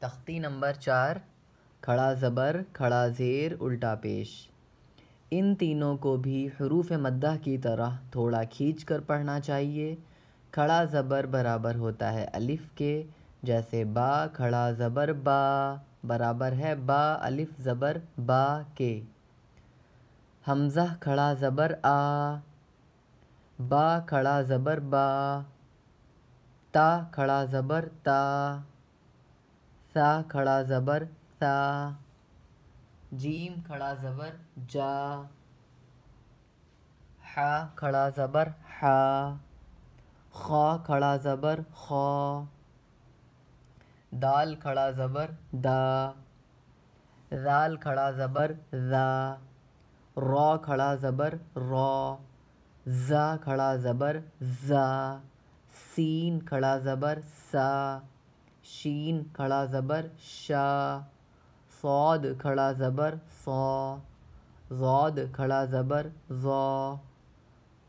तख्ती नंबर 4, खड़ा ज़बर, खड़ा ज़ेर, उल्टा पेश। इन तीनों को भी हरूफ मद्दा की तरह थोड़ा खींच कर पढ़ना चाहिए। खड़ा ज़बर बराबर होता है अलिफ़ के, जैसे बा खड़ा ज़बर बा बराबर है बा अलिफ़ ज़बर बा के। हमज़ा खड़ा ज़बर आ, बा खड़ा ज़बर बा, ता खड़ा ज़बर ता, सा खड़ा ज़बर सा, जीम खड़ा ज़बर जा, हा खड़ा ज़बर हा, खा खड़ा ज़बर खा, दाल खड़ा ज़बर दा, ज़ाल खड़ा ज़बर ज़ा, रॉ खड़ा ज़बर रॉ, ज़ा खड़ा ज़बर ज़ा, सीन खड़ा ज़बर सा, शीन खड़ा ज़बर शा, सौद खड़ा ज़बर सौ, ज़ौद खड़ा ज़बर ज़ौ,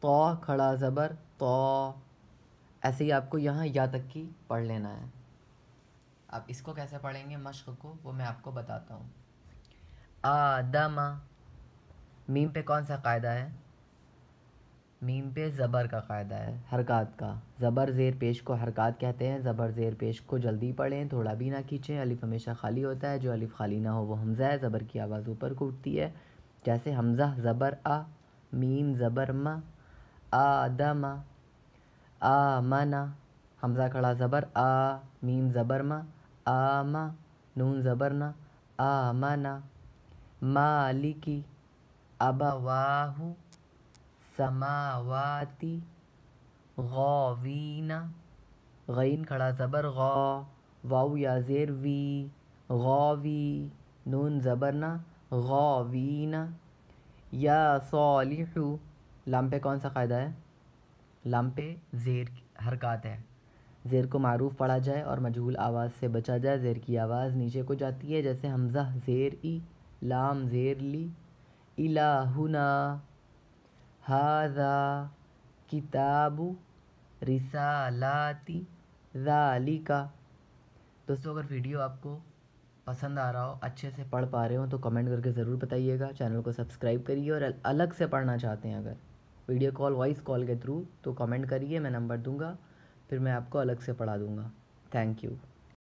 तौ खड़ा ज़बर तौ। ऐसे ही आपको यहाँ या तक की पढ़ लेना है। आप इसको कैसे पढ़ेंगे मश्क को, वो मैं आपको बताता हूँ। आदमा, मीम पे कौन सा कायदा है? मीम पे ज़बर का कायदा है, हरकत का। ज़बर ज़ेर पेश को हरकत कहते हैं। ज़बर ज़ेर पेश को जल्दी पढ़ें, थोड़ा भी ना खींचें। अलिफ़ हमेशा खाली होता है, जो अलिफ़ खाली ना हो वो हमज़ा है। ज़बर की आवाज़ ऊपर को उठती है, जैसे हमज़ा ज़बर आ, मीम ज़बर मा, आदमा, आमना, हमज़ा खड़ा ज़बर आ, मीम ज़बर मा, आमा, नून ज़बर ना, आमना, मालिकी, अबवाहु, समावाती, गौवीना, गईन खड़ा ज़बर गौ, वाउ या ज़ेर वी, गौवी, नून ज़बर ना, गौवीना, या सॉलिहु। लाम पे कौन सा कायदा है? लाम पे ज़ेर हरकत है। ज़ेर को मारूफ पढ़ा जाए और मजहूल आवाज़ से बचा जाए। ज़ेर की आवाज़ नीचे को जाती है, जैसे हमज़ा ज़ेर ई, लाम ज़ेर ली, इलाहुना, हाज़ा किताबु, रिसालाती, ज़ालिका। दोस्तों, अगर वीडियो आपको पसंद आ रहा हो, अच्छे से पढ़ पा रहे हो, तो कमेंट करके ज़रूर बताइएगा। चैनल को सब्सक्राइब करिए, और अलग से पढ़ना चाहते हैं अगर वीडियो कॉल वॉइस कॉल के थ्रू, तो कमेंट करिए, मैं नंबर दूंगा, फिर मैं आपको अलग से पढ़ा दूंगा। Thank you.